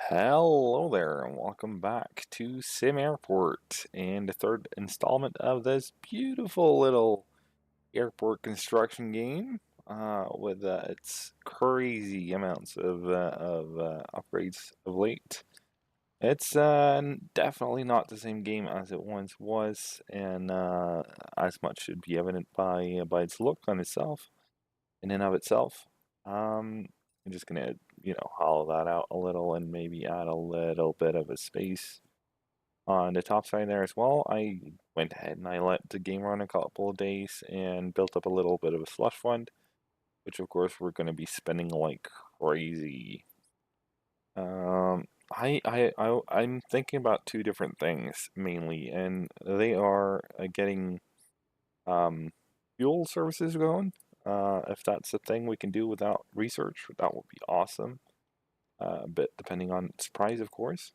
Hello there, and welcome back to SimAirport and the third installment of this beautiful little airport construction game with its crazy amounts of upgrades of late. It's definitely not the same game as it once was, and as much should be evident by its look on itself, in and of itself. I'm just gonna, hollow that out a little and maybe add a little bit of a space on the top side there as well. I went ahead and I let the game run a couple of days and built up a little bit of a slush fund, which of course we're gonna be spending like crazy. I'm thinking about two different things mainly, and they are getting um, fuel services going. If that's a thing we can do without research, that would be awesome. But depending on its price, of course.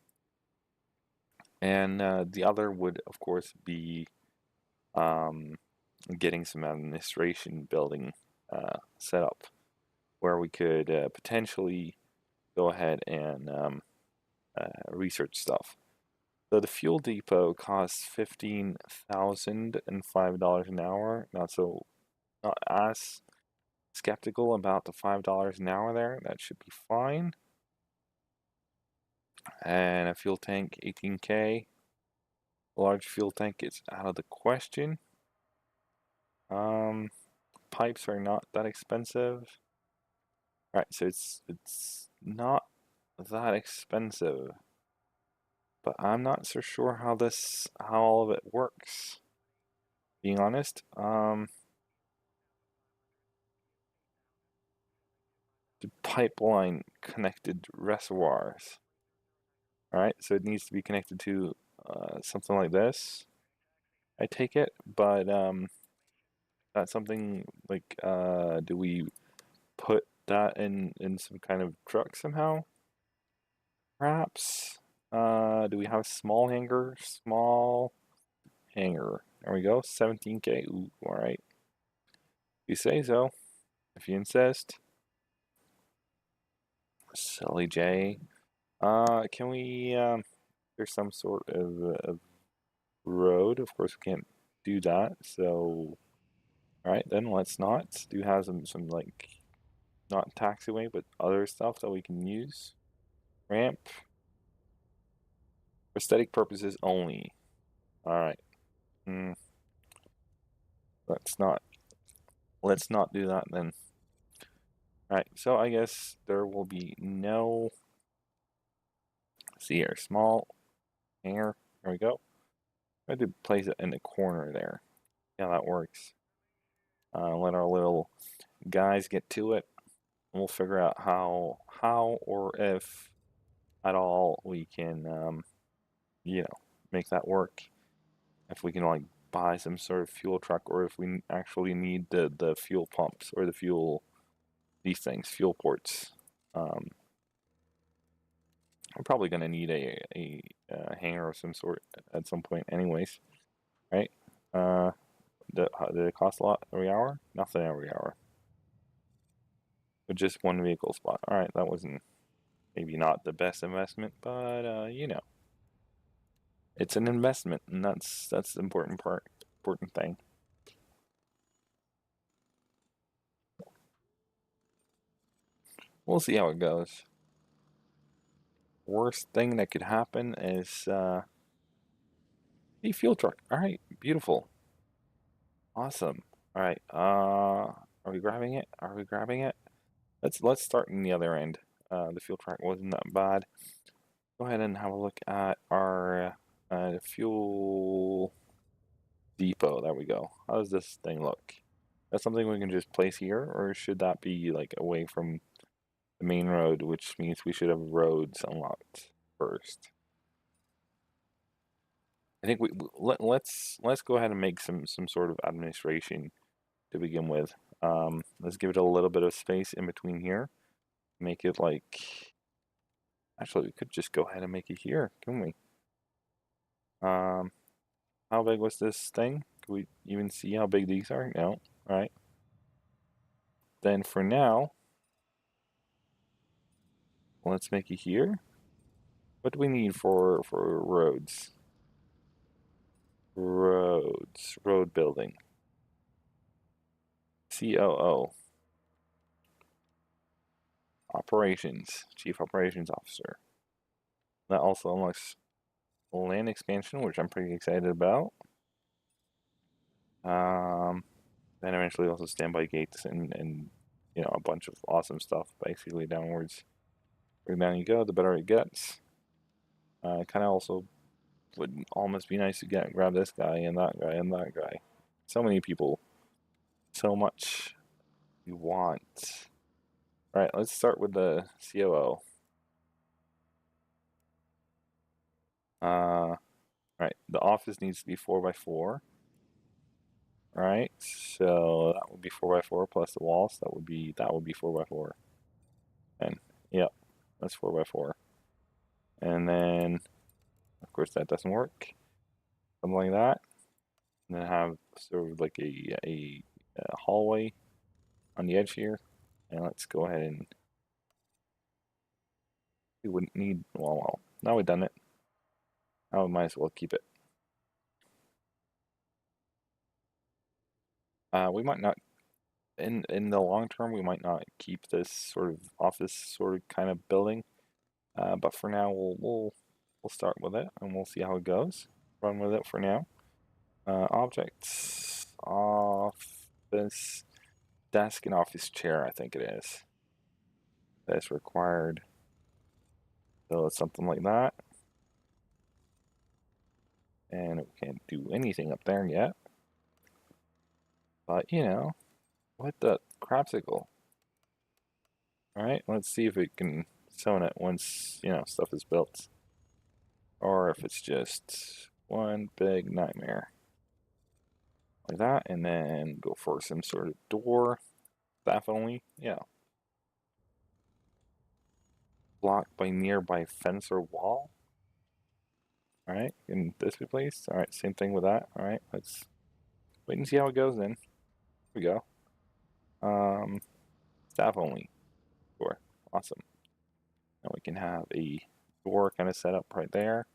And the other would, of course, be um, getting some administration building set up where we could potentially go ahead and research stuff. So the fuel depot costs $15,005 an hour. Not as skeptical about the $5 an hour there. That should be fine. And a fuel tank, 18K. A large fuel tank is out of the question. Pipes are not that expensive. All right, so it's not that expensive, but I'm not so sure how all of it works. Being honest, the pipeline connected reservoirs. All right, so it needs to be connected to something like this. I take it, but that's something like do we put that in some kind of truck somehow? Perhaps. Do we have a small hanger? Small hanger. There we go. 17K. Ooh, all right. You say so. If you insist. Silly J. Can we? There's some sort of road. Of course, we can't do that. So, all right, then let's not. Do have some like not taxiway, but other stuff that we can use. Ramp. For aesthetic purposes only. All right. Mm, let's not do that then. All right. So I guess there will be no. See here, small hanger. There we go. I had to place it in the corner there. Yeah, that works. Let our little guys get to it. We'll figure out how or if at all we can, make that work. If we can like buy some sort of fuel truck, or if we actually need the fuel pumps or these things, fuel ports. We're probably going to need a hanger of some sort at some point, anyways, right? Did it cost a lot every hour? Nothing every hour. With just one vehicle spot. All right, that wasn't maybe not the best investment, but it's an investment, and that's the important thing. We'll see how it goes. Worst thing that could happen is a fuel truck. All right, beautiful, awesome. All right, are we grabbing it? Are we grabbing it? Let's start in the other end. The fuel truck wasn't that bad. Go ahead and have a look at our fuel depot. There we go. How does this thing look? That's something we can just place here, or should that be like away from the main road, which means we should have roads unlocked first? I think let's go ahead and make some sort of administration to begin with. Let's give it a little bit of space in between here. Make it like, actually, we could just go ahead and make it here, can we? How big was this thing? Can we even see how big these are? No. All right. Then for now, let's make it here. What do we need for roads? Road building. COO. Operations, Chief Operations Officer. That also unlocks land expansion, which I'm pretty excited about. Then eventually also standby gates and you know, a bunch of awesome stuff basically downwards. The down you go, the better it gets. Kind of also would almost be nice to grab this guy and that guy and that guy. So many people, so much you want. All right, let's start with the COO. Right, the office needs to be 4x4. Right, so that would be 4x4 plus the walls. That would be 4x4. And yep, that's 4x4. And then, of course, that doesn't work. Something like that. And then have sort of like a hallway on the edge here. And let's go ahead and we wouldn't need well. Now we've done it. Now we might as well keep it. We might not in the long term. We might not keep this sort of office sort of kind of building. But for now, we'll start with it and we'll see how it goes. Run with it for now. Objects, office, desk, and office chair. I think it is. That's required. So it's something like that. And we can't do anything up there yet. But you know, what the crapsicle? All right, let's see if it can sew it once you know stuff is built, or if it's just one big nightmare like that. And then go for some sort of door. Definitely, yeah. Blocked by nearby fence or wall. All right, can this be placed? All right, same thing with that. All right, let's wait and see how it goes then. Here we go. Staff only. Door. Awesome. Now we can have a door kind of set up right there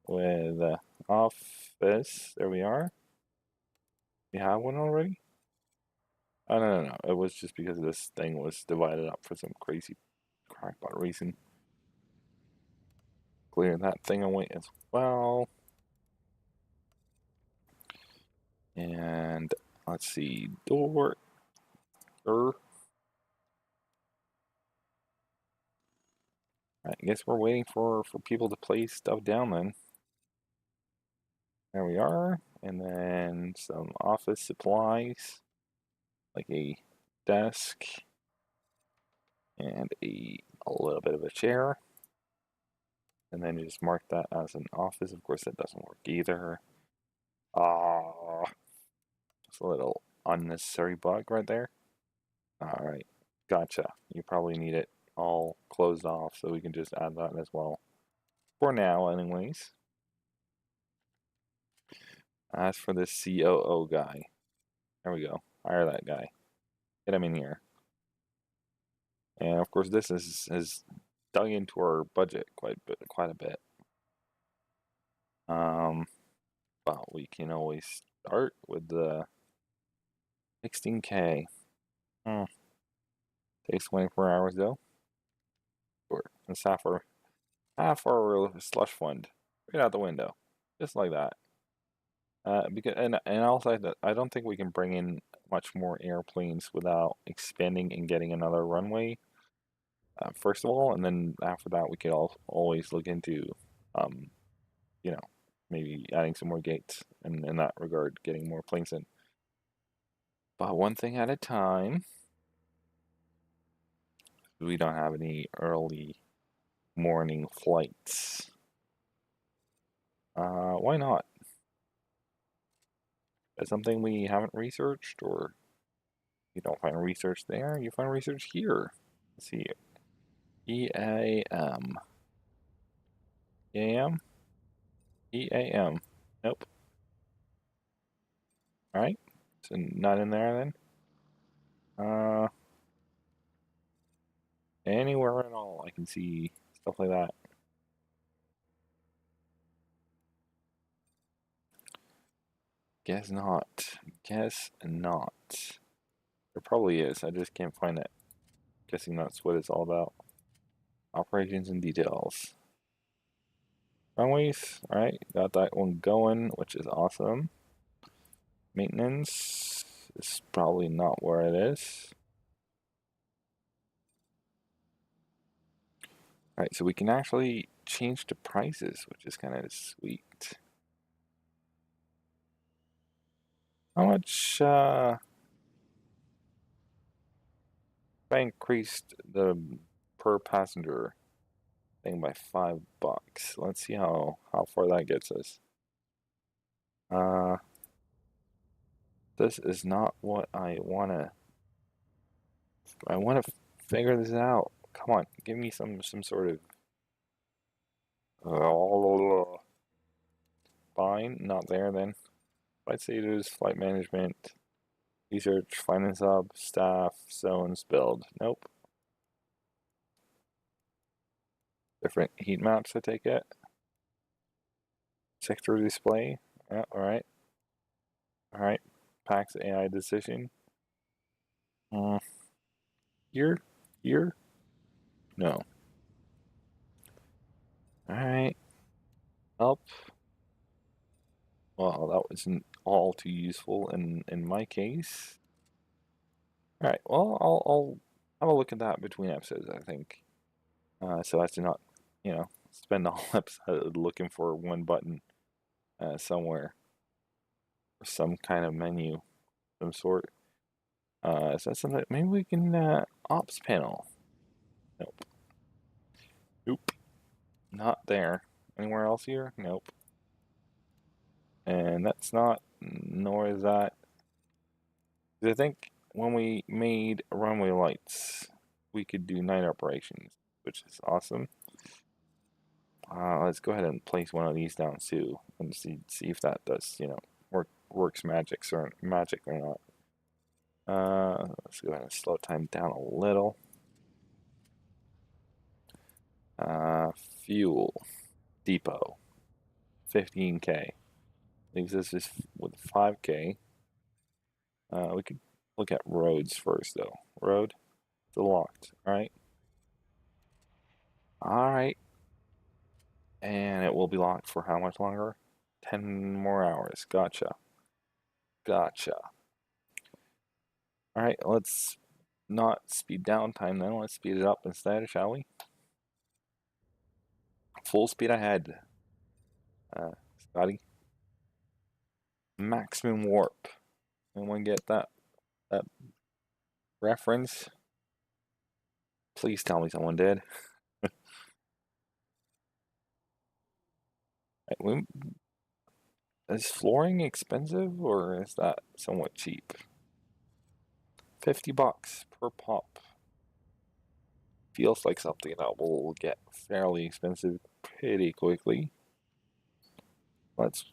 with office. There we are. We have one already? Oh, no. It was just because this thing was divided up for some crazy crackpot reason. Clear that thing away as well. And let's see, door. I guess we're waiting for people to place stuff down then. There we are. And then some office supplies, like a desk and a little bit of a chair. And then you just mark that as an office. Of course, that doesn't work either. Just a little unnecessary bug right there. All right, gotcha. You probably need it all closed off, so we can just add that as well. For now, anyways. As for the COO guy, there we go. Hire that guy. Get him in here. And of course, this has dug into our budget quite a bit. But we can always start with the 16K. Takes 24 hours though. Sure. That's half our slush fund right out the window, just like that. Because and also I don't think we can bring in much more airplanes without expanding and getting another runway. First of all, and then after that, we could always look into, you know, maybe adding some more gates, and in that regard, getting more planes in. But one thing at a time. We don't have any early morning flights. Why not? Is something we haven't researched, or you don't find research there? You find research here. Let's see. EAM. EAM? EAM. Nope. Alright. So not in there then. Anywhere at all I can see stuff like that. Guess not. Guess not. There probably is. I just can't find it. Guessing that's what it's all about. Operations and details. Runways, alright, got that one going, which is awesome. Maintenance is probably not where it is. Alright, so we can actually change the prices, which is kind of sweet. How much, if I increased the per passenger thing by $5. Let's see how far that gets us. This is not what I wanna figure this out. Come on, give me some sort of fine, not there then. Flight status, flight management, research, finance hub, staff, zones, build. Nope. Different heat maps, I take it. Sector display. Yeah, alright. Alright. PAX AI decision. Here? Here? No. Alright. Up. Well, that wasn't all too useful in my case. Alright, well, I'll have a look at that between episodes, I think. So as to not, spend the whole episode looking for one button somewhere. Or some kind of menu of some sort. Is that something? Maybe we can, ops panel. Nope. Nope. Not there. Anywhere else here? Nope. And that's not, nor is that. I think when we made runway lights, we could do night operations, which is awesome. Let's go ahead and place one of these down too, and see if that does, works magic or not. Let's go ahead and slow time down a little. Fuel depot, 15K. Leaves us just with 5K. We could look at roads first though. Road, it's locked. All right. All right. And it will be locked for how much longer? 10 more hours. Gotcha. Gotcha. All right, let's not speed down time then. Let's speed it up instead, shall we? Full speed ahead. Scotty. Maximum warp. Anyone get that reference? Please tell me someone did. Is flooring expensive or is that somewhat cheap? $50 per pop. Feels like something that will get fairly expensive pretty quickly. Let's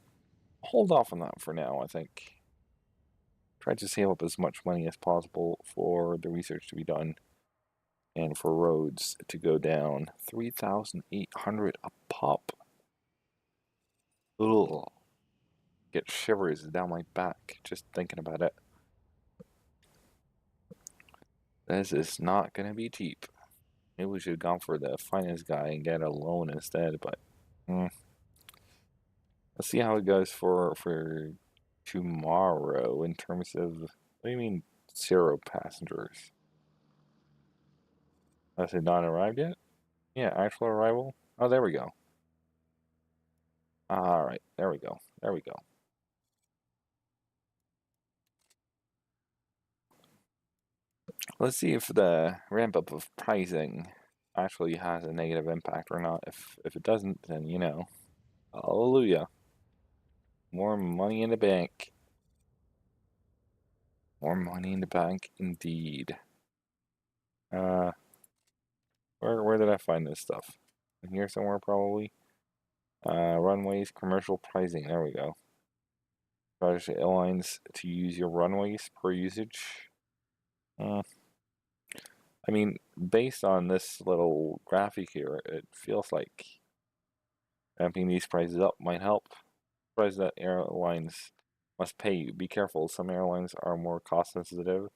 hold off on that for now, I think. Try to save up as much money as possible for the research to be done and for roads to go down. 3,800 a pop. Ugh. Get shivers down my back just thinking about it. This is not going to be cheap. Maybe we should have gone for the finance guy and get a loan instead, but let's see how it goes for tomorrow in terms of, what do you mean 0 passengers? Has it not arrived yet? Yeah, actual arrival. Oh, there we go. All right, there we go. There we go. Let's see if the ramp up of pricing actually has a negative impact or not. If it doesn't, then hallelujah. More money in the bank. More money in the bank indeed. Where did I find this stuff? In here somewhere probably. Runways, commercial pricing. There we go. Charge the airlines to use your runways per usage. I mean, based on this little graphic here, it feels like ramping these prices up might help. Surprised that airlines must pay you. Be careful, some airlines are more cost sensitive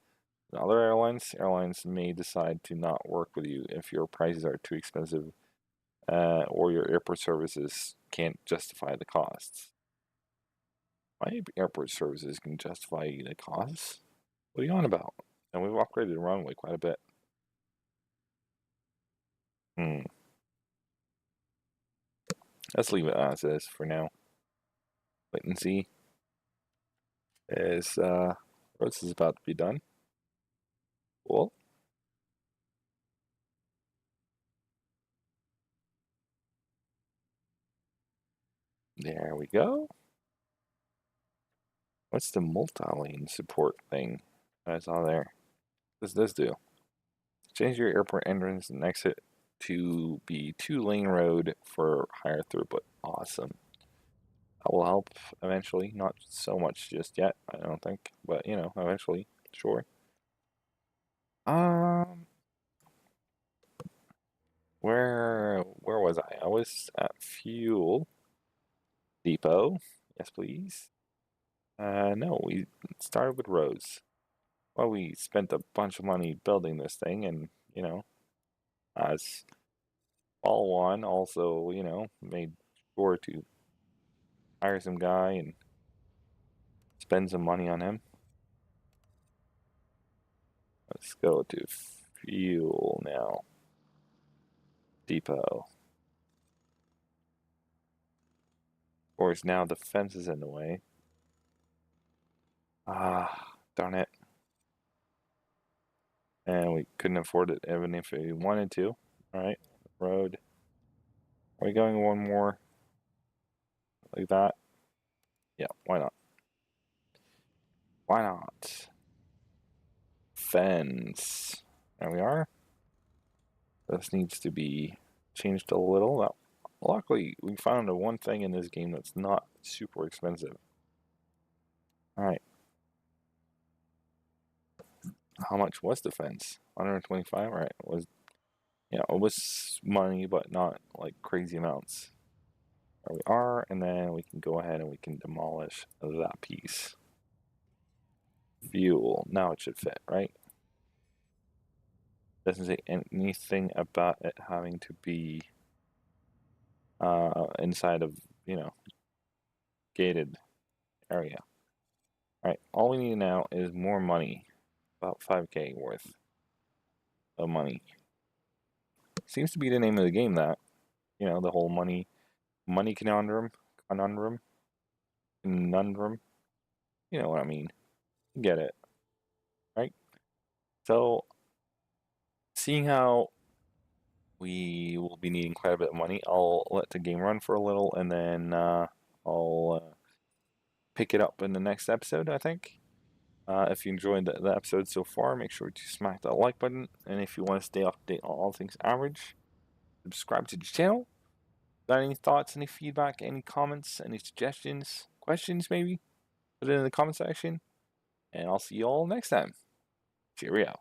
than other airlines. Airlines may decide to not work with you if your prices are too expensive or your airport services can't justify the costs. My airport services can justify the costs? What are you on about? And we've upgraded the runway quite a bit. Let's leave it as is for now. Wait and see. Is roads is about to be done. Cool. There we go. What's the multi-lane support thing I saw there? What does this do? Change your airport entrance and exit to be 2-lane road for higher throughput. Awesome. That will help eventually. Not so much just yet, I don't think, but you know, eventually, sure. Um, where was I? I was at fuel depot. Yes, please. No, we started with roads. Well, we spent a bunch of money building this thing, and you know, as all one also, you know, made sure to hire some guy and spend some money on him. Let's go to fuel now. Depot. Of course, now the fence is in the way. Ah, darn it. And we couldn't afford it even if we wanted to. Alright, road. Are we going one more like that? Yeah, why not? Why not? Fence. There we are. This needs to be changed a little. Now, luckily, we found a one thing in this game that's not super expensive. Alright. How much was the fence? 125? Alright. It was money, but not like crazy amounts. There we are, and then we can go ahead and we can demolish that piece. Fuel. Now it should fit, right? Doesn't say anything about it having to be inside of, you know, gated area. Alright, all we need now is more money. About 5k worth of money. Seems to be the name of the game, that. You know, the whole money conundrum. You know what I mean. You get it. Right? So, seeing how we will be needing quite a bit of money, I'll let the game run for a little, and then I'll pick it up in the next episode, I think. If you enjoyed the episode so far, make sure to smack that like button. And if you want to stay up to date on all things average, subscribe to the channel. Got any thoughts, any feedback, any comments, any suggestions, questions maybe? Put it in the comment section. And I'll see you all next time. Cheerio.